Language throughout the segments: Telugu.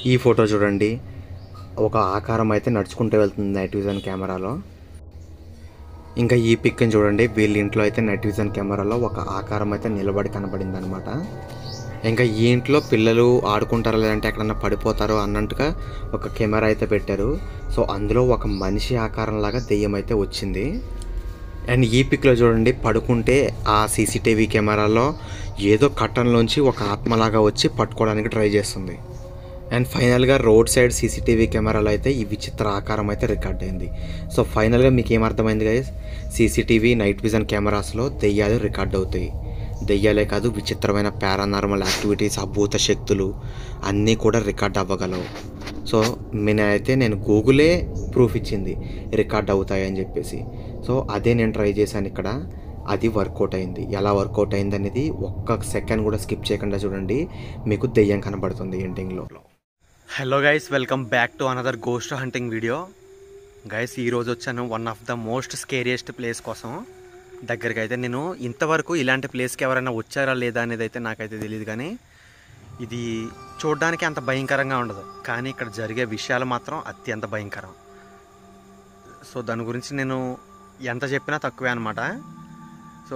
ఈ ఫోటో చూడండి, ఒక ఆకారం అయితే నడుచుకుంటూ వెళ్తుంది నైట్ విజన్ కెమెరాలో. ఇంకా ఈ పిక్ని చూడండి, వీళ్ళ ఇంట్లో అయితే నైట్ విజన్ కెమెరాలో ఒక ఆకారం అయితే నిలబడి కనబడింది అనమాట. ఇంకా ఈ ఇంట్లో పిల్లలు ఆడుకుంటారో లేదంటే ఎక్కడన్నా పడిపోతారో అన్నట్టుగా ఒక కెమెరా అయితే పెట్టారు. సో అందులో ఒక మనిషి ఆకారంలాగా దెయ్యం అయితే వచ్చింది. అండ్ ఈ పిక్లో చూడండి, పడుకుంటే ఆ సీసీటీవీ కెమెరాలో ఏదో కట్టంలోంచి ఒక ఆత్మలాగా వచ్చి పట్టుకోవడానికి ట్రై చేస్తుంది. అండ్ ఫైనల్గా రోడ్ సైడ్ సీసీటీవీ కెమెరాలో అయితే ఈ విచిత్ర ఆకారం అయితే రికార్డ్ అయింది. సో ఫైనల్గా మీకు ఏమర్థమైంది గైస్, సీసీటీవీ నైట్ విజన్ కెమెరాస్లో దెయ్యాలు రికార్డ్ అవుతాయి. దెయ్యాలే కాదు, విచిత్రమైన పారానార్మల్ యాక్టివిటీస్, అభూత శక్తులు అన్నీ కూడా రికార్డ్ అవ్వగలవు. సో నేను గూగులే ప్రూఫ్ ఇచ్చింది రికార్డ్ అవుతాయి అని చెప్పేసి. సో అదే నేను ట్రై చేశాను ఇక్కడ, అది వర్కౌట్ అయింది. ఎలా వర్కౌట్ అయింది అనేది ఒక్క సెకండ్ కూడా స్కిప్ చేయకుండా చూడండి, మీకు దెయ్యం కనబడుతుంది ఎండింగ్లో. Hello guys, welcome back to another ghost hunting video. Guys ఈరోజు వచ్చాను one of the most scariest place కోసం దగ్గరికి. అయితే నేను ఇంతవరకు ఇలాంటి ప్లేస్కి ఎవరైనా వచ్చారా లేదా అనేది అయితే నాకైతే తెలియదు, కానీ ఇది చూడడానికి అంత భయంకరంగా ఉండదు, కానీ ఇక్కడ జరిగే విషయాలు మాత్రం అత్యంత భయంకరం. సో దాని గురించి నేను ఎంత చెప్పినా తక్కువే అనమాట. సో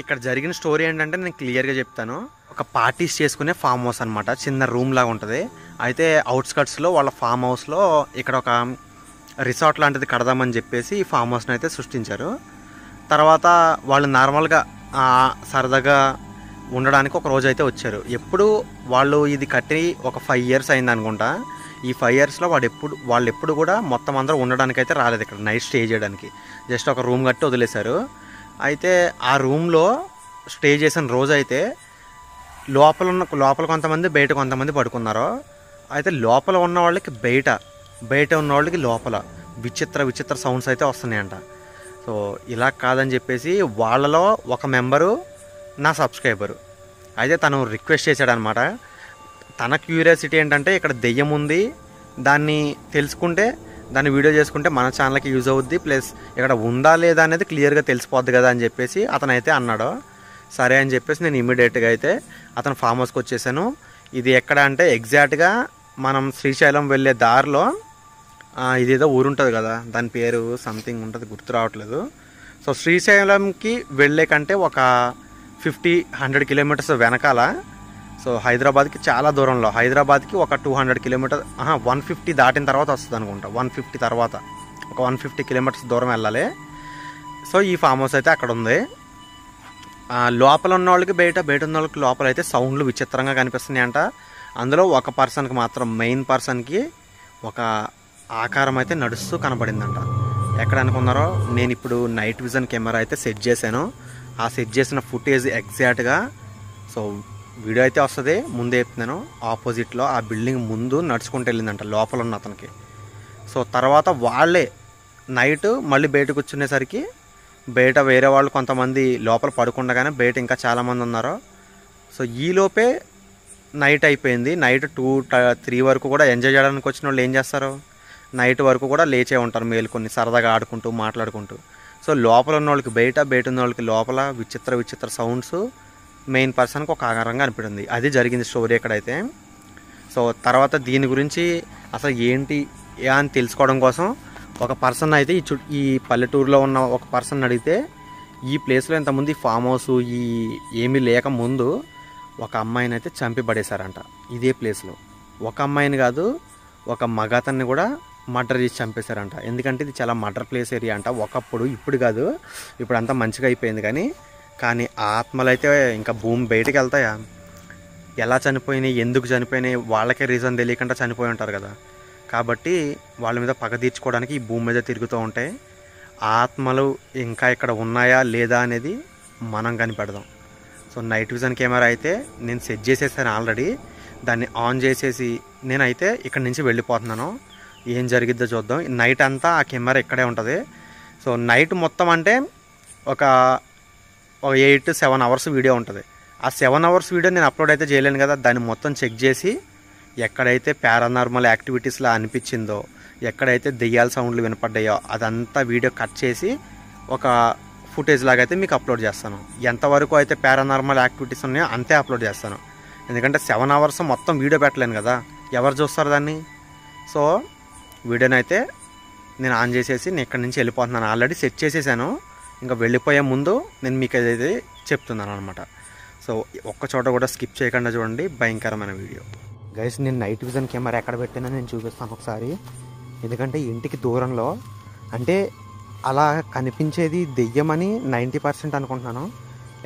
ఇక్కడ జరిగిన స్టోరీ ఏంటంటే నేను క్లియర్గా చెప్తాను. ఒక పార్టీస్ చేసుకునే ఫామ్ హౌస్ అనమాట, చిన్న రూమ్ లాగా ఉంటుంది. అయితే అవుట్స్కట్స్లో వాళ్ళ ఫామ్ హౌస్లో ఇక్కడ ఒక రిసార్ట్ లాంటిది కడదామని చెప్పేసి ఈ ఫామ్ హౌస్ని అయితే సృష్టించారు. తర్వాత వాళ్ళు నార్మల్గా సరదాగా ఉండడానికి ఒక రోజు అయితే వచ్చారు. ఎప్పుడు వాళ్ళు ఇది కట్టి ఒక 5 years అయింది అనుకుంటా. ఈ 5 yearsలో వాళ్ళు ఎప్పుడు కూడా మొత్తం అందరూ ఉండడానికి అయితే రాలేదు, ఇక్కడ నైట్ స్టే చేయడానికి. జస్ట్ ఒక రూమ్ కట్టి వదిలేశారు. అయితే ఆ రూమ్లో స్టే చేసిన రోజు అయితే లోపల కొంతమంది, బయట కొంతమంది పడుకున్నారు. అయితే లోపల ఉన్న వాళ్ళకి బయట ఉన్న వాళ్ళకి లోపల విచిత్ర సౌండ్స్ అయితే వస్తున్నాయంట. సో ఇలా కాదని చెప్పేసి వాళ్ళలో ఒక మెంబరు నా సబ్స్క్రైబరు అయితే తను రిక్వెస్ట్ చేశాడనమాట. తన క్యూరియాసిటీ ఏంటంటే ఇక్కడ దెయ్యం ఉంది, దాన్ని తెలుసుకుంటే దాన్ని వీడియో చేసుకుంటే మన ఛానల్కి యూజ్ అవుద్ది, ప్లస్ ఇక్కడ ఉందా లేదా అనేది క్లియర్గా తెలిసిపోద్ది కదా అని చెప్పేసి అతనైతే అన్నాడు. సరే అని చెప్పేసి నేను ఇమీడియట్గా అయితే అతను ఫామ్ హౌస్కి వచ్చేసాను. ఇది ఎక్కడ అంటే ఎగ్జాక్ట్గా మనం శ్రీశైలం వెళ్ళే దారిలో ఇదేదో ఊరు ఉంటుంది కదా, దాని పేరు సంథింగ్ ఉంటుంది, గుర్తు రావట్లేదు. సో శ్రీశైలంకి వెళ్ళే కంటే ఒక 50-100 kilometers వెనకాల. సో హైదరాబాద్కి చాలా దూరంలో, హైదరాబాద్కి ఒక 200 kilometers, 150 దాటిన తర్వాత వస్తుంది అనుకుంటా. 150 తర్వాత ఒక 150 kilometers దూరం వెళ్ళాలి. సో ఈ ఫామ్ హౌస్ అయితే అక్కడ ఉంది. లోపల ఉన్న వాళ్ళకి బయట ఉన్న వాళ్ళకి లోపల అయితే సౌండ్లు విచిత్రంగా కనిపిస్తున్నాయి అంట. అందులో ఒక పర్సన్కి మాత్రం, మెయిన్ పర్సన్కి ఒక ఆకారం అయితే నడుస్తూ కనబడిందంట. ఎక్కడ అనుకున్నారో, నేను ఇప్పుడు నైట్ విజన్ కెమెరా అయితే సెట్ చేశాను. ఆ సెట్ చేసిన ఫుటేజ్ ఎగ్జాక్ట్గా సో వీడియో అయితే వస్తుంది. ముందే చెప్తున్నాను, ఆపోజిట్లో ఆ బిల్డింగ్ ముందు నడుచుకుంటూ వెళ్ళిందంట లోపల ఉన్న అతనికి. సో తర్వాత వాళ్ళే నైట్ మళ్ళీ బయట కూర్చునేసరికి బయట వేరే వాళ్ళు కొంతమంది లోపల పడుకుండగానే బయట ఇంకా చాలామంది ఉన్నారు. సో ఈలోపే నైట్ అయిపోయింది. నైట్ 2-3 వరకు కూడా ఎంజాయ్ చేయడానికి వచ్చిన వాళ్ళు ఏం చేస్తారు, నైట్ వరకు కూడా లేచే ఉంటారు మేలుకొని, సరదాగా ఆడుకుంటూ మాట్లాడుకుంటూ. సో లోపల ఉన్న వాళ్ళకి బయట ఉన్న వాళ్ళకి లోపల విచిత్ర సౌండ్స్, మెయిన్ పర్సన్కి ఒక ఆకారంగా అనిపించింది. అది జరిగింది స్టోరీ ఎక్కడైతే. సో తర్వాత దీని గురించి అసలు ఏంటి అని తెలుసుకోవడం కోసం ఒక పర్సన్ అయితే ఈ పల్లెటూరులో ఉన్న ఒక పర్సన్ అడిగితే, ఈ ప్లేస్లో ఇంతకుముందు ఫామ్ హౌస్ ఏమీ లేక ముందు ఒక అమ్మాయిని అయితే చంపి పడేశారంట ఇదే ప్లేస్లో. ఒక అమ్మాయిని కాదు, ఒక మగతన్ని కూడా మర్డర్ చేసి చంపేశారంట. ఎందుకంటే ఇది చాలా మర్డర్ ప్లేస్ ఏరియా అంట ఒకప్పుడు, ఇప్పుడు కాదు, ఇప్పుడు అంతా మంచిగా అయిపోయింది. కానీ ఆత్మలు అయితే ఇంకా భూమి బయటికి వెళ్తాయా, ఎలా చనిపోయినాయి, ఎందుకు చనిపోయినాయి, వాళ్ళకే రీజన్ తెలియకుండా చనిపోయి ఉంటారు కదా. కాబట్టి వాళ్ళ మీద పగ తీర్చుకోవడానికి ఈ భూమి మీద తిరుగుతూ ఉంటాయి. ఆత్మలు ఇంకా ఇక్కడ ఉన్నాయా లేదా అనేది మనం కనిపెడదాం. సో నైట్ విజన్ కెమెరా అయితే నేను సెట్ చేసేసాను ఆల్రెడీ. దాన్ని ఆన్ చేసేసి నేనైతే ఇక్కడి నుంచి వెళ్ళిపోతున్నాను. ఏం జరిగిద్దో చూద్దాం. నైట్ అంతా ఆ కెమెరా ఇక్కడే ఉంటుంది. సో నైట్ మొత్తం అంటే ఒక 8-7 hours వీడియో ఉంటుంది. ఆ 7 hours వీడియో నేను అప్లోడ్ అయితే చేయలేను కదా. దాన్ని మొత్తం చెక్ చేసి ఎక్కడైతే పారానార్మల్ యాక్టివిటీస్లా అనిపించిందో, ఎక్కడైతే దెయ్యాల సౌండ్లు వినపడ్డాయో అదంతా వీడియో కట్ చేసి ఒక ఫుటేజ్ లాగా అయితే మీకు అప్లోడ్ చేస్తాను. ఎంతవరకు అయితే పారానార్మల్ యాక్టివిటీస్ ఉన్నాయో అంతే అప్లోడ్ చేస్తాను. ఎందుకంటే 7 hours మొత్తం వీడియో పెట్టలేను కదా, ఎవరు చూస్తారు దాన్ని? సో వీడియోని అయితే నేను ఆన్ చేసేసి నేను ఇక్కడి నుంచి వెళ్ళిపోతున్నాను. ఆల్రెడీ సెట్ చేసేసాను. ఇంకా వెళ్ళిపోయే ముందు నేను మీకు ఏదైతే చెప్తున్నాను అనమాట. సో ఒక్క చోట కూడా స్కిప్ చేయకుండా చూడండి, భయంకరమైన వీడియో. గైస్, నేను నైట్ విజన్ కెమెరా ఎక్కడ పెట్టానో నేను చూపిస్తాను ఒకసారి. ఎందుకంటే ఇంటికి దూరంలో, అంటే అలా కనిపించేది దెయ్యమని 90% అనుకుంటున్నాను.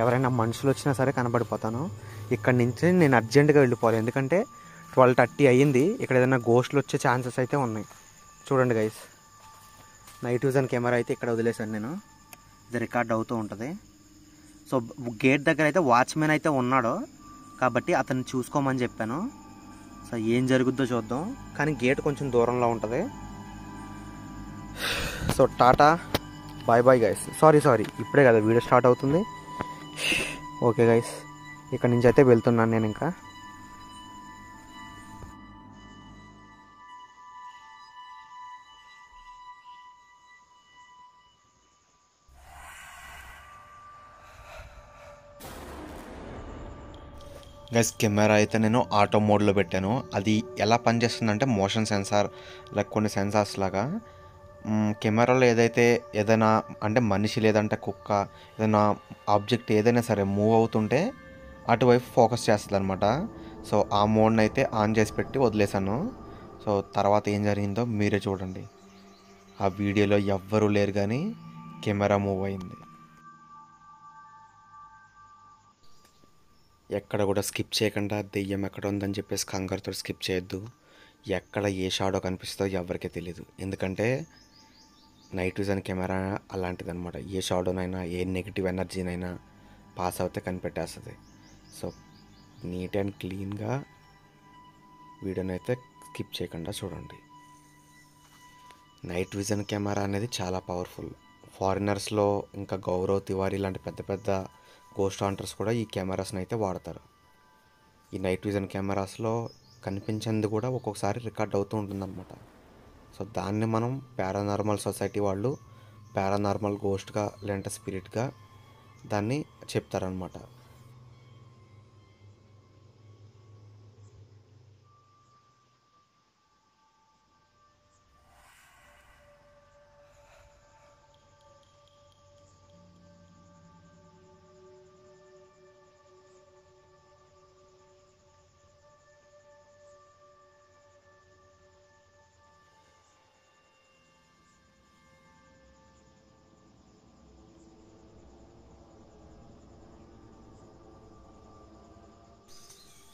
ఎవరైనా మనుషులు వచ్చినా సరే కనబడిపోతాను. ఇక్కడి నుంచి నేను అర్జెంటుగా వెళ్ళిపోవాలి, ఎందుకంటే 12:30 అయ్యింది. ఇక్కడ ఏదైనా గోస్ట్లు వచ్చే ఛాన్సెస్ అయితే ఉన్నాయి. చూడండి గైస్, నైట్ విజన్ కెమెరా అయితే ఇక్కడ వదిలేశాను నేను. ఇది రికార్డ్ అవుతూ ఉంటుంది. సో గేట్ దగ్గర అయితే వాచ్మెన్ అయితే ఉన్నాడు కాబట్టి అతన్ని చూసుకోమని చెప్పాను. సో ఏం జరుగుద్దో చూద్దాం, కానీ గేట్ కొంచెం దూరంలో ఉంటుంది. So tata, bye bye guys. Sorry ఇప్పుడే కదా వీడియో స్టార్ట్ అవుతుంది. ఓకే గైస్, ఇక్కడ నుంచి అయితే వెళ్తున్నాను నేను. ఇంకా గైస్, కెమెరా అయితే నేను ఆటో మోడ్లో పెట్టాను. అది ఎలా పనిచేస్తుందంటే మోషన్ సెన్సార్ లైక్ కొన్ని సెన్సార్స్ లాగా కెమెరాలో ఏదైనా అంటే మనిషి లేదంటే కుక్క ఏదైనా ఆబ్జెక్ట్ ఏదైనా సరే మూవ్ అవుతుంటే అటువైపు ఫోకస్ చేస్తుంది అనమాట. సో ఆ మోడ్ని అయితే ఆన్ చేసి పెట్టి వదిలేశాను. సో తర్వాత ఏం జరిగిందో మీరే చూడండి. ఆ వీడియోలో ఎవ్వరూ లేరు కానీ కెమెరా మూవ్ అయింది. ఎక్కడ కూడా స్కిప్ చేయకుండా దెయ్యం ఎక్కడ ఉందని చెప్పేసి కంగారుతో స్కిప్ చేయొద్దు. ఎక్కడ ఏ షాడో కనిపిస్తుందో ఎవరికీ తెలియదు. ఎందుకంటే నైట్ విజన్ కెమెరా అలాంటిది అనమాట. ఏ షాడోనైనా ఏ నెగిటివ్ ఎనర్జీనైనా పాస్ అవుతే కనిపెట్టేస్తుంది. సో నీట్ అండ్ క్లీన్గా వీడియోని అయితే స్కిప్ చేయకుండా చూడండి. నైట్ విజన్ కెమెరా అనేది చాలా పవర్ఫుల్. ఫారినర్స్లో ఇంకా గౌరవ్ తివారీ లాంటి పెద్ద పెద్ద గోస్ట్ హంటర్స్ కూడా ఈ కెమెరాస్ని అయితే వాడతారు. ఈ నైట్ విజన్ కెమెరాస్లో కనిపించింది కూడా ఒక్కొక్కసారి రికార్డ్ అవుతూ ఉంటుందన్నమాట. సో దాన్ని మనం పారానార్మల్ సొసైటీ వాళ్ళు పారానార్మల్ గోస్ట్గా లేదంటే స్పిరిట్గా దాన్ని చెప్తారనమాట.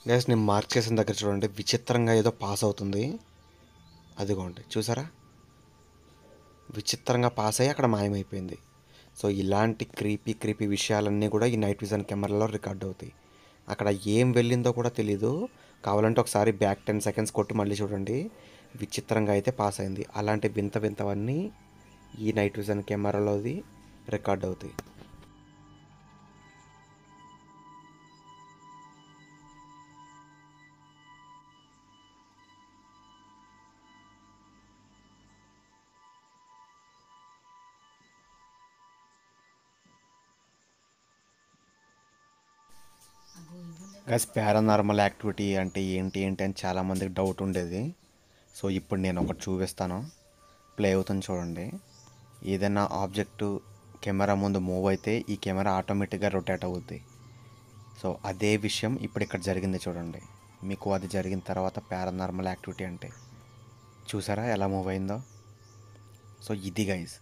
గైస్, నేను మార్క్ చేసిన దగ్గర చూడండి, విచిత్రంగా ఏదో పాస్ అవుతుంది. అదిగోండి, చూసారా? విచిత్రంగా పాస్ అయ్యి అక్కడ మాయమైపోయింది. సో ఇలాంటి క్రీపీ విషయాలన్నీ కూడా ఈ నైట్ విజన్ కెమెరాలో రికార్డ్ అవుతాయి. అక్కడ ఏం వెళ్ళిందో కూడా తెలీదు. కావాలంటే ఒకసారి బ్యాక్ 10 seconds కొట్టి మళ్ళీ చూడండి, విచిత్రంగా అయితే పాస్ అయింది. అలాంటి వింతవన్నీ ఈ నైట్ విజన్ కెమెరాలోది రికార్డ్ అవుతాయి. గైస్, పారానార్మల్ యాక్టివిటీ అంటే ఏంటి అని చాలామందికి డౌట్ ఉండేది. సో ఇప్పుడు నేను ఒకటి చూపిస్తాను, ప్లే అవుతుంది చూడండి. ఏదైనా ఆబ్జెక్టు కెమెరా ముందు మూవ్ అయితే ఈ కెమెరా ఆటోమేటిక్గా రొటేట్ అవుద్ది. సో అదే విషయం ఇప్పుడు ఇక్కడ జరిగింది చూడండి. మీకు అది జరిగిన తర్వాత పారానార్మల్ యాక్టివిటీ అంటే చూసారా ఎలా మూవ్ అయిందో? సో ఇది గైస్,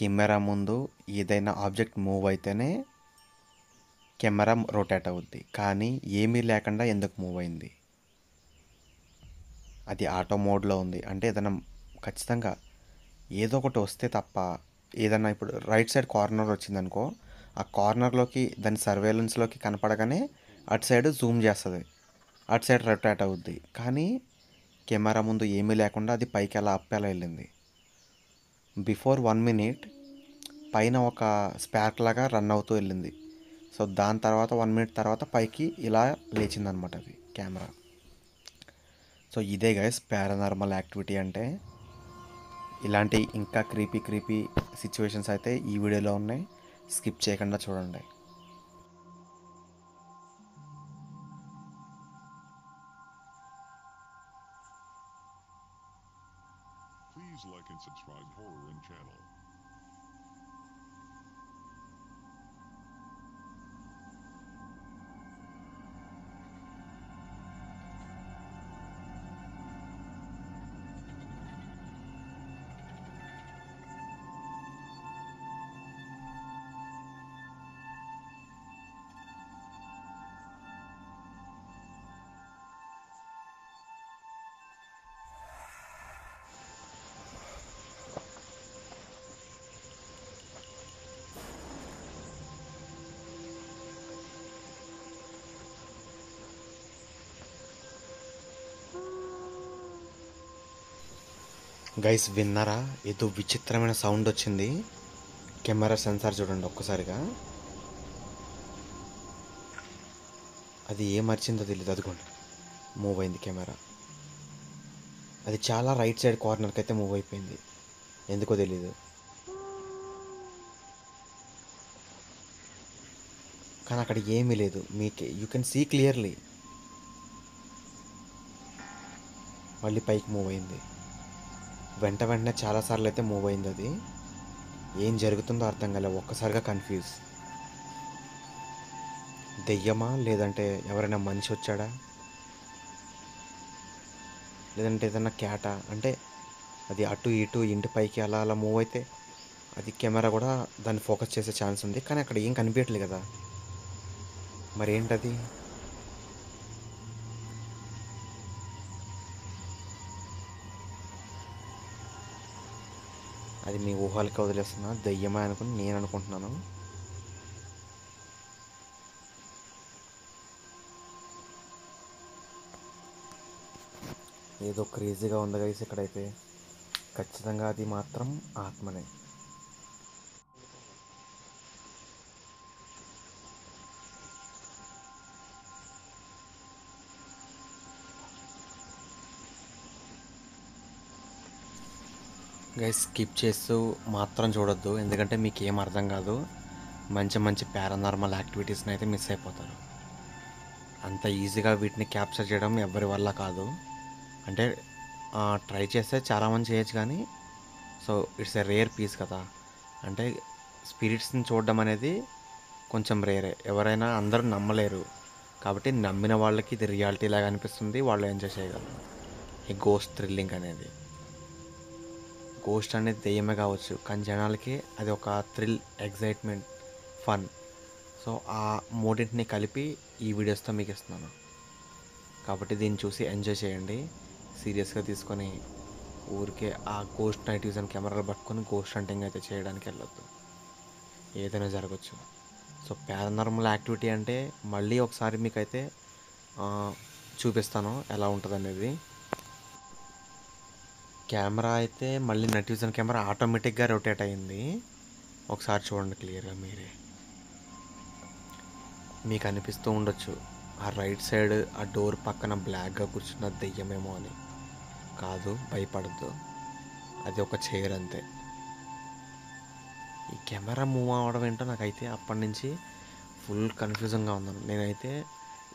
కెమెరా ముందు ఏదైనా ఆబ్జెక్ట్ మూవ్ అయితేనే కెమెరా రొటేట్ అవుద్ది, కానీ ఏమీ లేకుండా ఎందుకు మూవ్ అయింది? అది ఆటో మోడ్లో ఉంది అంటే ఏదైనా ఖచ్చితంగా ఏదో ఒకటి వస్తే తప్ప, ఏదైనా ఇప్పుడు రైట్ సైడ్ కార్నర్ వచ్చిందనుకో, ఆ కార్నర్లోకి దాని సర్వేలెన్స్లోకి కనపడగానే అటు సైడ్ జూమ్ చేస్తుంది, అటు సైడ్ రొటేట్ అవుద్ది. కానీ కెమెరా ముందు ఏమీ లేకుండా అది పైకి ఎలా అప్పేలా వెళ్ళింది. బిఫోర్ 1 minute పైన ఒక స్పార్క్ లాగా రన్ అవుతూ వెళ్ళింది. సో దాని తర్వాత 1 minute తర్వాత పైకి ఇలా లేచిందనమాట అది కెమెరా. సో ఇదే గైస్ పారానార్మల్ యాక్టివిటీ అంటే. ఇలాంటి ఇంకా క్రీపీ సిచ్యువేషన్స్ అయితే ఈ వీడియోలో ఉన్నాయి, స్కిప్ చేయకుండా చూడండి. Please like and subscribe Horror In channel. Guys విన్నారా? ఏదో విచిత్రమైన సౌండ్ వచ్చింది. కెమెరా సెన్సార్ చూడండి ఒక్కసారిగా. అది ఏం మర్చిందో తెలియదు. అదిగోండి మూవ్ అయింది కెమెరా. అది చాలా రైట్ సైడ్ కార్నర్కి అయితే మూవ్ అయిపోయింది, ఎందుకో తెలీదు. కానీ అక్కడ ఏమీ లేదు, మీకే యూ కెన్ సీ క్లియర్లీ. మళ్ళీ పైకి మూవ్ అయింది. వెంటనే చాలాసార్లు అయితే మూవ్ అయింది. అది ఏం జరుగుతుందో అర్థం కాలేదు. ఒక్కసారిగా కన్ఫ్యూజ్. దెయ్యమా, లేదంటే ఎవరైనా మనిషి వచ్చాడా, లేదంటే ఏదైనా క్యాటా? అంటే అది అటు ఇటు ఇంటి పైకి అలా అలా మూవ్ అయితే అది కెమెరా కూడా దాన్ని ఫోకస్ చేసే ఛాన్స్ ఉంది. కానీ అక్కడ ఏం కనిపించట్లేదు కదా, మరి ఏంటది? అది మీ ఊహలకి వదిలేస్తున్నా. దెయ్యమా అనుకుని నేను అనుకుంటున్నాను. ఏదో క్రేజీగా ఉంది గైస్ ఇక్కడైతే. ఖచ్చితంగా అది మాత్రం ఆత్మనే. గైస్ స్కిప్ చేస్తూ మాత్రం చూడొద్దు, ఎందుకంటే మీకు ఏం అర్థం కాదు. మంచి మంచి పారానార్మల్ యాక్టివిటీస్ని అయితే మిస్ అయిపోతారు. అంత ఈజీగా వీటిని క్యాప్చర్ చేయడం ఎవరి వల్ల కాదు. అంటే ట్రై చేస్తే చాలామంది చేయొచ్చు, కానీ so it's a rare piece కదా. అంటే స్పిరిట్స్ని చూడడం అనేది కొంచెం రేరే. ఎవరైనా అందరూ నమ్మలేరు, కాబట్టి నమ్మిన వాళ్ళకి ఇది రియాలిటీ లాగా అనిపిస్తుంది, వాళ్ళు ఎంజాయ్ చేయగలరు. ఈ గోస్ట్ థ్రిల్లింగ్ అనేది, గోస్ట్ అనేది దెయ్యమే కావచ్చు, కానీ జనాలకి అది ఒక థ్రిల్, ఎగ్జైట్మెంట్, ఫన్. సో ఆ మూడింటిని కలిపి ఈ వీడియోస్తో మీకు ఇస్తున్నాను. కాబట్టి దీన్ని చూసి ఎంజాయ్ చేయండి. సీరియస్గా తీసుకొని ఊరికే ఆ గోస్ట్ నైట్ విజన్ కెమెరాలు పట్టుకొని గోస్ట్ హంటింగ్ అయితే చేయడానికి వెళ్ళొద్దు, ఏదైనా జరగచ్చు. సో పారానార్మల్ యాక్టివిటీ అంటే మళ్ళీ ఒకసారి మీకైతే చూపిస్తాను ఎలా ఉంటుంది అనేది. కెమెరా అయితే మళ్ళీ నైట్ విజన్ కెమెరా ఆటోమేటిక్గా రొటేట్ అయింది. ఒకసారి చూడండి క్లియర్గా మీరే. మీకు అనిపిస్తూ ఉండొచ్చు ఆ రైట్ సైడ్ ఆ డోర్ పక్కన బ్లాక్గా కూర్చున్న దెయ్యమేమో అని. కాదు, భయపడద్దు, అది ఒక చైర్ అంతే. ఈ కెమెరా మూవ్ అవ్వడం ఏంటో నాకైతే అప్పటి నుంచి ఫుల్ కన్ఫ్యూజన్గా ఉన్నాను. నేనైతే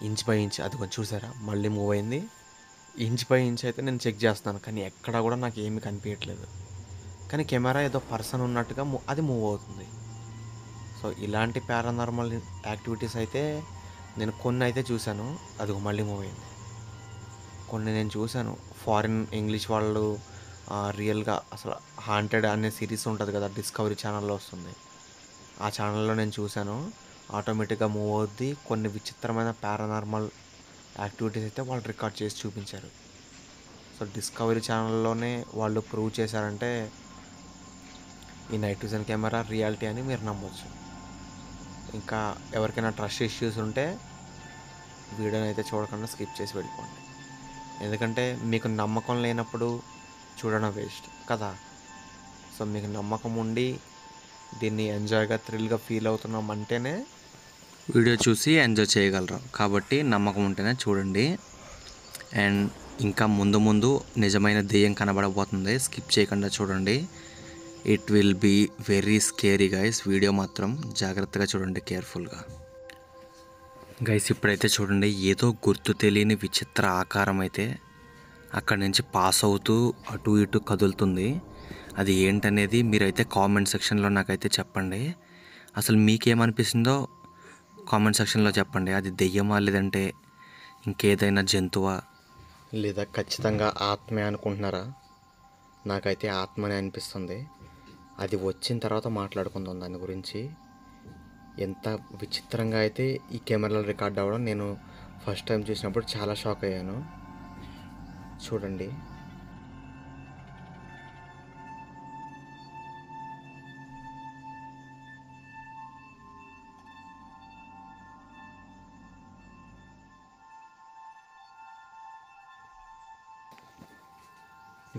ఇంచ్ బై ఇంచ్, అది కొంచెం చూసారా మళ్ళీ మూవ్ అయింది. ఇంచ్ బై ఇంచ్ అయితే నేను చెక్ చేస్తున్నాను, కానీ ఎక్కడా కూడా నాకు ఏమీ కనిపించట్లేదు. కానీ కెమెరా ఏదో పర్సన్ ఉన్నట్టుగా అది మూవ్ అవుతుంది. సో ఇలాంటి పారానార్మల్ యాక్టివిటీస్ అయితే నేను కొన్ని అయితే చూశాను, అది మళ్ళీ మూవ్ అయింది. కొన్ని నేను చూశాను, ఫారిన్ ఇంగ్లీష్ వాళ్ళు రియల్గా అసలు హాంటెడ్ అనే సిరీస్ ఉంటుంది కదా, డిస్కవరీ ఛానల్లో వస్తుంది. ఆ ఛానల్లో నేను చూశాను, ఆటోమేటిక్గా మూవ్ అవుద్ది. కొన్ని విచిత్రమైన పారానార్మల్ యాక్టివిటీస్ అయితే వాళ్ళు రికార్డ్ చేసి చూపించారు. సో డిస్కవరీ ఛానల్లోనే వాళ్ళు ప్రూవ్ చేశారంటే ఈ నైట్ విజన్ కెమెరా రియాలిటీ అని మీరు నమ్మొచ్చు. ఇంకా ఎవరికైనా ట్రస్ట్ ఇష్యూస్ ఉంటే వీడియోని అయితే చూడకుండా స్కిప్ చేసి వెళ్ళిపోండి, ఎందుకంటే మీకు నమ్మకం లేనప్పుడు చూడడం వేస్ట్ కదా. సో మీకు నమ్మకం ఉండి దీన్ని ఎంజాయ్గా థ్రిల్గా ఫీల్ అవుతున్నాం అంటేనే వీడియో చూసి ఎంజాయ్ చేయగలరు. కాబట్టి నమ్మకం ఉంటేనే చూడండి. అండ్ ఇంకా ముందు ముందు నిజమైన దెయ్యం కనబడబోతుంది, స్కిప్ చేయకుండా చూడండి. It will be very scary guys. Video మాత్రం జాగ్రత్తగా చూడండి, కేర్ఫుల్గా. గైస్ ఇప్పుడైతే చూడండి, ఏదో గుర్తు తెలియని విచిత్ర ఆకారం అయితే అక్కడి నుంచి పాస్ అవుతూ అటు ఇటు కదులుతుంది. అది ఏంటనేది మీరైతే కామెంట్ సెక్షన్లో నాకైతే చెప్పండి. అసలు మీకేమనిపిస్తుందో కామెంట్ సెక్షన్లో చెప్పండి. అది దెయ్యమా లేదంటే ఇంకేదైనా జంతువా, లేదా ఖచ్చితంగా ఆత్మే అనుకుంటున్నారా? నాకైతే ఆత్మనే అనిపిస్తుంది. అది వచ్చిన తర్వాత మాట్లాడుకుందాం దాని గురించి. ఎంత విచిత్రంగా అయితే ఈ కెమెరాలో రికార్డ్ అవ్వడం నేను ఫస్ట్ టైం చూసినప్పుడు చాలా షాక్ అయ్యాను. చూడండి.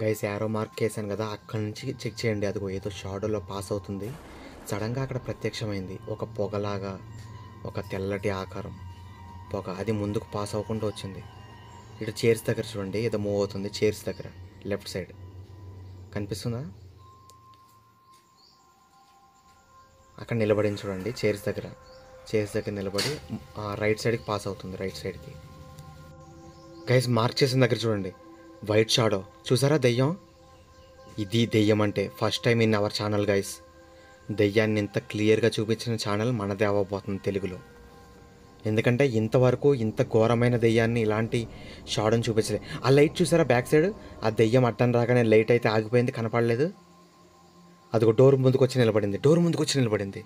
గైస్ యారో మార్క్ వేసాను కదా, అక్కడి నుంచి చెక్ చేయండి. అదిగో ఏదో షాడోలో పాస్ అవుతుంది. సడన్గా అక్కడ ప్రత్యక్షమైంది ఒక పొగలాగా, ఒక తెల్లటి ఆకారం పొగ. అది ముందుకు పాస్ అవ్వకుండా వచ్చింది. ఇటు చైర్స్ దగ్గర చూడండి, ఏదో మూవ్ అవుతుంది. చైర్స్ దగ్గర లెఫ్ట్ సైడ్ కనిపిస్తుందా? అక్కడ నిలబడింది చూడండి, చైర్స్ దగ్గర నిలబడి రైట్ సైడ్కి పాస్ అవుతుంది. రైట్ సైడ్కి గైస్ మార్క్ చేసిన దగ్గర చూడండి, వైట్ షాడో. చూసారా దెయ్యం? ఇది దెయ్యం అంటే first time in our channel guys. దెయ్యాన్ని ఇంత క్లియర్గా చూపించిన ఛానల్ మనదే అవ్వబోతుంది తెలుగులో. ఎందుకంటే ఇంతవరకు ఇంత ఘోరమైన దెయ్యాన్ని ఇలాంటి షాడోని చూపించలేదు. ఆ లైట్ చూసారా బ్యాక్ సైడ్? ఆ దెయ్యం అడ్డం రాగానే లైట్ అయితే ఆగిపోయింది, కనపడలేదు. అదిగో డోర్ ముందుకు వచ్చి నిలబడింది.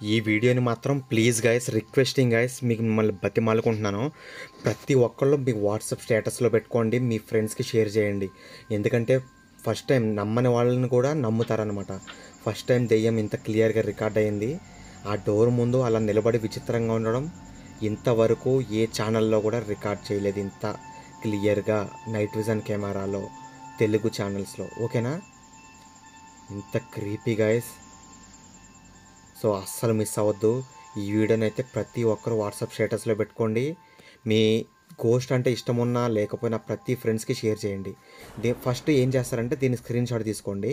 ఈ వీడియోని మాత్రం ప్లీజ్ గైస్, రిక్వెస్టింగ్ గైస్, మీకు మిమ్మల్ని బతిమాలుకుంటున్నాను, ప్రతి ఒక్కళ్ళు మీ వాట్సాప్ స్టేటస్లో పెట్టుకోండి, మీ ఫ్రెండ్స్కి షేర్ చేయండి. ఎందుకంటే ఫస్ట్ టైం నమ్మని వాళ్ళని కూడా నమ్ముతారనమాట. ఫస్ట్ టైం దెయ్యం ఇంత క్లియర్గా రికార్డ్ అయ్యింది. ఆ డోర్ ముందు అలా నిలబడి విచిత్రంగా ఉండడం ఇంతవరకు ఏ ఛానల్లో కూడా రికార్డ్ చేయలేదు ఇంత క్లియర్గా, నైట్ విజన్ కెమెరాలో, తెలుగు ఛానల్స్లో. ఓకేనా? ఇంత క్రీపీ గైస్. సో అస్సలు మిస్ అవ్వద్దు. ఈ వీడియోని అయితే ప్రతి ఒక్కరు వాట్సాప్ స్టేటస్లో పెట్టుకోండి. మీ గోస్ట్ అంటే ఇష్టం ఉన్నా లేకపోయినా ప్రతి ఫ్రెండ్స్కి షేర్ చేయండి. ఫస్ట్ ఏం చేస్తారంటే దీన్ని స్క్రీన్ షాట్ తీసుకోండి,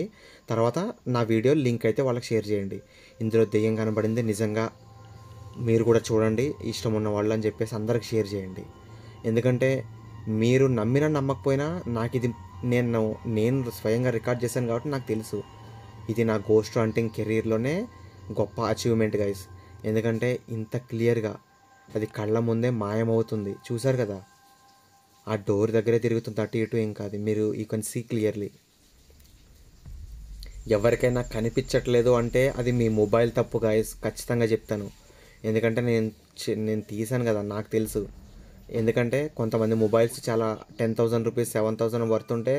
తర్వాత నా వీడియో లింక్ అయితే వాళ్ళకి షేర్ చేయండి. ఇందులో దెయ్యం కనబడింది నిజంగా, మీరు కూడా చూడండి ఇష్టం ఉన్న వాళ్ళు అని చెప్పేసి అందరికి షేర్ చేయండి. ఎందుకంటే మీరు నమ్మినా నమ్మకపోయినా నాకు ఇది నేను స్వయంగా రికార్డ్ చేశాను కాబట్టి నాకు తెలుసు. ఇది నా గోస్ట్ హంటింగ్ కెరీర్లోనే గొప్ప అచీవ్మెంట్ గైస్. ఎందుకంటే ఇంత క్లియర్గా అది కళ్ళ ముందే మాయమవుతుంది. చూసారు కదా, ఆ డోర్ దగ్గరే తిరుగుతుంది అటు ఇటు. ఏం కాదు, మీరు యూ కెన్ సీ క్లియర్లీ. ఎవరికైనా కనిపించట్లేదు అంటే అది మీ మొబైల్ తప్పు గైస్, ఖచ్చితంగా చెప్తాను. ఎందుకంటే నేను తీసాను కదా, నాకు తెలుసు. ఎందుకంటే కొంతమంది మొబైల్స్ చాలా 10,000 రూపీస్ 7,000 వర్త్ ఉంటే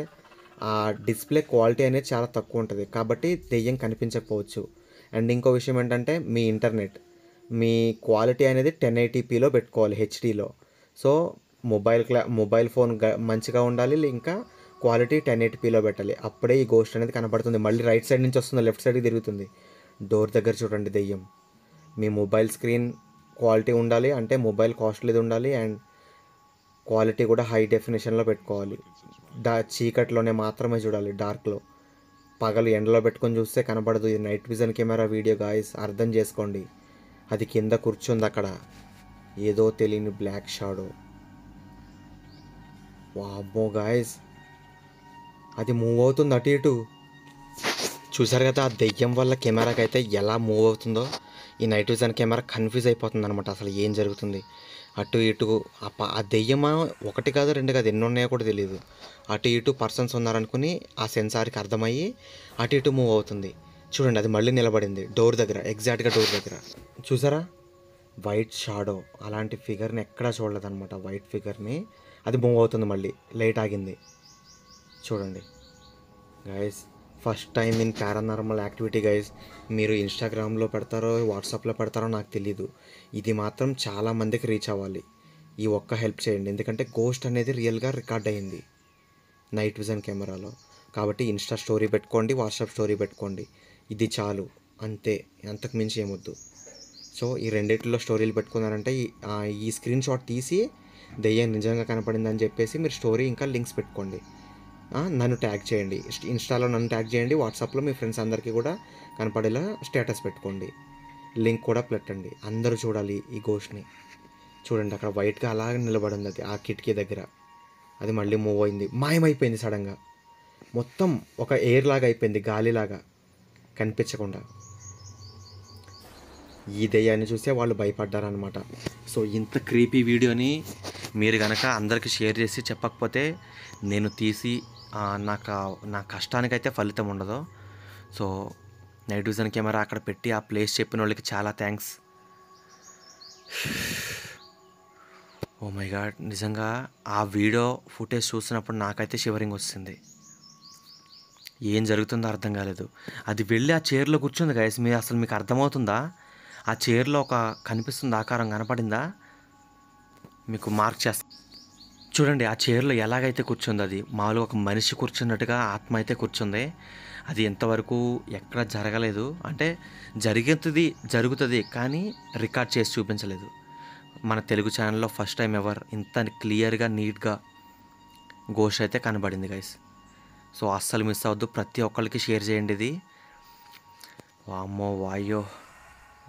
ఆ డిస్ప్లే క్వాలిటీ అనేది చాలా తక్కువ ఉంటుంది, కాబట్టి దెయ్యం కనిపించకపోవచ్చు. అండ్ ఇంకో విషయం ఏంటంటే మీ ఇంటర్నెట్, మీ క్వాలిటీ అనేది 1080pలో పెట్టుకోవాలి, హెచ్డీలో. సో మొబైల్ ఫోన్ మంచిగా ఉండాలి, ఇంకా క్వాలిటీ 1080pలో పెట్టాలి. అప్పుడే ఈ గోస్ట్ అనేది కనబడుతుంది. మళ్ళీ రైట్ సైడ్ నుంచి వస్తుంది, లెఫ్ట్ సైడ్కి తిరుగుతుంది. డోర్ దగ్గర చూడండి దెయ్యం. మీ మొబైల్ స్క్రీన్ క్వాలిటీ ఉండాలి, అంటే మొబైల్ కాస్ట్లీది ఉండాలి, అండ్ క్వాలిటీ కూడా హై డెఫినేషన్లో పెట్టుకోవాలి. చీకట్లోనే మాత్రమే చూడాలి, డార్క్లో. పగలు ఎండలో పెట్టుకొని చూస్తే కనబడదు. ఇది night vision camera video guys, అర్థం చేసుకోండి. అది కింద కూర్చుంది అక్కడ, ఏదో తెలియని బ్లాక్ షాడో. వామ్మో గాయస్, అది మూవ్ అవుతుంది అటు ఇటు. చూసారు కదా, ఆ దెయ్యం వల్ల కెమెరాకి అయితే ఎలా మూవ్ అవుతుందో. ఈ నైట్ విజన్ కెమెరా కన్ఫ్యూజ్ అయిపోతుంది అనమాట, అసలు ఏం జరుగుతుంది అటు ఇటు. ఆ దెయ్యమా ఒకటి కాదు రెండు కాదు, ఎన్ని ఉన్నాయో కూడా తెలియదు. అటు ఇటు పర్సన్స్ ఉన్నారనుకుని ఆ సెన్సార్కి అర్థమయ్యి అటు ఇటు మూవ్ అవుతుంది. చూడండి, అది మళ్ళీ నిలబడింది డోర్ దగ్గర, ఎగ్జాక్ట్గా డోర్ దగ్గర. చూసారా, వైట్ షాడో. అలాంటి ఫిగర్ని ఎక్కడా చూడలేదన్నమాట, వైట్ ఫిగర్ని. అది మూవ్ అవుతుంది, మళ్ళీ లైట్ ఆగింది. చూడండి guys, first time in paranormal activity guys. మీరు ఇన్స్టాగ్రామ్లో పెడతారో వాట్సాప్లో పెడతారో నాకు తెలీదు, ఇది మాత్రం చాలామందికి రీచ్ అవ్వాలి. ఈ ఒక్క హెల్ప్ చేయండి, ఎందుకంటే గోస్ట్ అనేది రియల్గా రికార్డ్ అయ్యింది నైట్ విజన్ కెమెరాలో. కాబట్టి ఇన్స్టా స్టోరీ పెట్టుకోండి, వాట్సాప్ స్టోరీ పెట్టుకోండి, ఇది చాలు, అంతే, అంతకు మించి ఏమొద్దు. సో ఈ రెండిట్లో స్టోరీలు పెట్టుకున్నారంటే ఈ స్క్రీన్ షాట్ తీసి దెయ్యం నిజంగా కనపడిందని చెప్పేసి మీరు స్టోరీ ఇంకా లింక్స్ పెట్టుకోండి. నన్ను ట్యాగ్ చేయండి, ఇన్స్టాలో నన్ను ట్యాగ్ చేయండి, వాట్సాప్లో మీ ఫ్రెండ్స్ అందరికీ కూడా కనపడేలా స్టేటస్ పెట్టుకోండి, లింక్ కూడా పెట్టండి. అందరూ చూడాలి ఈ గోష్ట్ని. చూడండి, అక్కడ వైట్గా అలాగే నిలబడింది అది ఆ కిటికీ దగ్గర. అది మళ్ళీ మూవ్ అయింది, మాయమైపోయింది సడన్గా. మొత్తం ఒక ఎయిర్ లాగా అయిపోయింది, గాలిలాగా కనిపించకుండా. ఈ దెయ్యాన్ని చూసే వాళ్ళు భయపడ్డారనమాట. సో ఇంత క్రీపీ వీడియోని మీరు కనుక అందరికీ షేర్ చేసి చెప్పకపోతే నేను తీసి నా కష్టానికైతే ఫలితం ఉండదు. సో నైట్ విజన్ కెమెరా అక్కడ పెట్టి ఆ ప్లేస్ చెప్పిన వాళ్ళకి చాలా థ్యాంక్స్. ఓ మై గాడ్, నిజంగా ఆ వీడియో ఫుటేజ్ చూసినప్పుడు నాకైతే షివరింగ్ వస్తుంది. ఏం జరుగుతుందో అర్థం కాలేదు. అది వెళ్ళి ఆ చైర్లో కూర్చుంది గైస్. మీకు అర్థమవుతుందా? ఆ చైర్లో ఒక కనిపిస్తుంది ఆకారం, కనపడిందా? మీకు మార్క్ చేస్తా చూడండి. ఆ చైర్లో ఎలాగైతే కూర్చుంది, అది మామూలుగా ఒక మనిషి కూర్చున్నట్టుగా ఆత్మ అయితే కూర్చుంది. అది ఎంతవరకు ఎక్కడ జరగలేదు, అంటే జరుగుతుంది కానీ రికార్డ్ చేసి చూపించలేదు. మన తెలుగు ఛానల్లో ఫస్ట్ టైం ఎవర్ ఇంత క్లియర్గా నీట్గా గోస్ట్ అయితే కనబడింది గైస్. సో అస్సలు మిస్ అవ్వద్దు, ప్రతి ఒక్కరికి షేర్ చేయండి ఇది. వామ్మో వాయో,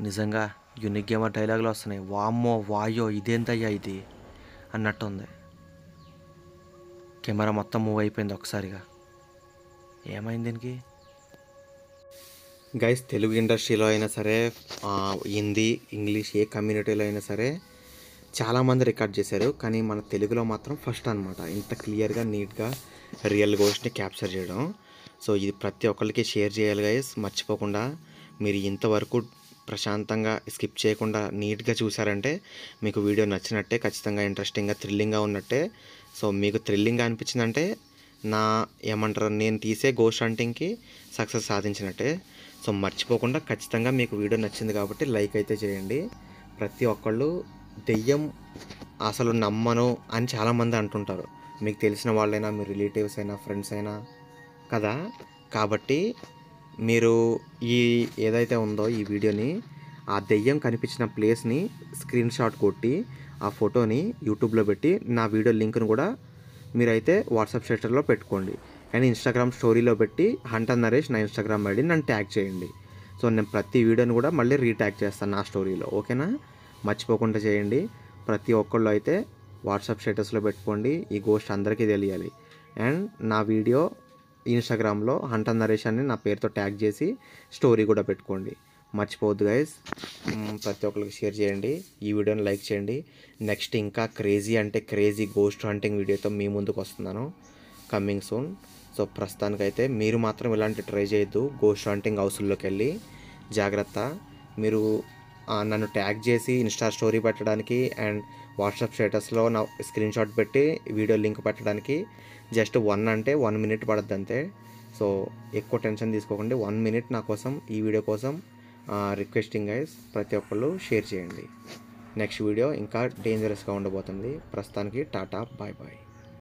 నిజంగా యూనిక్ గేమర్ డైలాగులు వస్తున్నాయి. వామ్మో వాయో, ఇదేంతయ్యా ఇది అన్నట్టు ఉంది. కెమెరా మొత్తం మూవ్ అయిపోయింది ఒకసారిగా. ఏమైంది దీనికి? గైస్, తెలుగు ఇండస్ట్రీలో అయినా సరే, హిందీ, ఇంగ్లీష్ ఏ కమ్యూనిటీలో అయినా సరే చాలామంది రికార్డ్ చేశారు, కానీ మన తెలుగులో మాత్రం ఫస్ట్ అనమాట ఇంత క్లియర్గా నీట్గా రియల్ గోస్ట్ని క్యాప్చర్ చేయడం. సో ఇది ప్రతి ఒక్కరికి షేర్ చేయాలి గైస్, మర్చిపోకుండా. మీరు ఇంతవరకు ప్రశాంతంగా స్కిప్ చేయకుండా నీట్గా చూసారంటే మీకు వీడియో నచ్చినట్టే, ఖచ్చితంగా ఇంట్రెస్టింగ్గా థ్రిల్లింగ్గా ఉన్నట్టే. సో మీకు థ్రిల్లింగ్గా అనిపించిందంటే నేను తీసే గోస్ట్ హంటింగ్కి సక్సెస్ సాధించినట్టే. సో మర్చిపోకుండా ఖచ్చితంగా మీకు వీడియో నచ్చింది కాబట్టి లైక్ అయితే చేయండి. ప్రతి ఒక్కళ్ళు దెయ్యం అసలు నమ్మను అని చాలామంది అంటుంటారు. మీకు తెలిసిన వాళ్ళైనా, మీ రిలేటివ్స్ అయినా, ఫ్రెండ్స్ అయినా కదా. కాబట్టి మీరు ఏదైతే ఉందో ఈ వీడియోని, ఆ దెయ్యం కనిపించిన ప్లేస్ని స్క్రీన్ షాట్ కొట్టి ఆ ఫోటోని యూట్యూబ్లో పెట్టి నా వీడియో లింక్ను కూడా మీరైతే వాట్సాప్ స్టేటస్లో పెట్టుకోండి. కానీ ఇన్స్టాగ్రామ్ స్టోరీలో పెట్టి హంటర్ నరేష్ నా ఇన్స్టాగ్రామ్ ఐడి నన్ను ట్యాగ్ చేయండి. సో నేను ప్రతి వీడియోని కూడా మళ్ళీ రీట్యాగ్ చేస్తాను నా స్టోరీలో, ఓకేనా? మర్చిపోకుండా చేయండి. ప్రతి ఒక్కళ్ళు అయితే వాట్సాప్ స్టేటస్లో పెట్టుకోండి, ఈ గోస్ట్ అందరికీ తెలియాలి. అండ్ నా వీడియో ఇన్స్టాగ్రామ్లో హంటర్ నరేష్ అని నా పేరుతో ట్యాగ్ చేసి స్టోరీ కూడా పెట్టుకోండి. మర్చిపోవద్దు గైస్. ప్రతి ఒక్కరికి షేర్ చేయండి, ఈ వీడియోని లైక్ చేయండి. నెక్స్ట్ ఇంకా క్రేజీ గోస్ట్ హంటింగ్ వీడియోతో మీ ముందుకు వస్తున్నాను, కమింగ్ సూన్. సో ప్రస్తుతానికైతే మీరు మాత్రం ఇలాంటి ట్రై చేయొద్దు. గోస్ట్ హంటింగ్ హౌస్ల్లోకి వెళ్ళి జాగ్రత్త. మీరు నన్ను ట్యాగ్ చేసి ఇన్స్టా స్టోరీ పెట్టడానికి అండ్ వాట్సాప్ స్టేటస్లో నా స్క్రీన్ షాట్ పెట్టి వీడియో లింక్ పెట్టడానికి జస్ట్ 1 మినిట్ పడుద్ది అంతే. సో ఎక్కువ టెన్షన్ తీసుకోకండి. 1 మినిట్ నా కోసం, ఈ వీడియో కోసం రిక్వెస్టింగ్ గైస్. ప్రతి ఒక్కళ్ళు షేర్ చేయండి. నెక్స్ట్ వీడియో ఇంకా డేంజరస్గా ఉండబోతుంది. ప్రస్తుతానికి టాటా, బాయ్ బాయ్.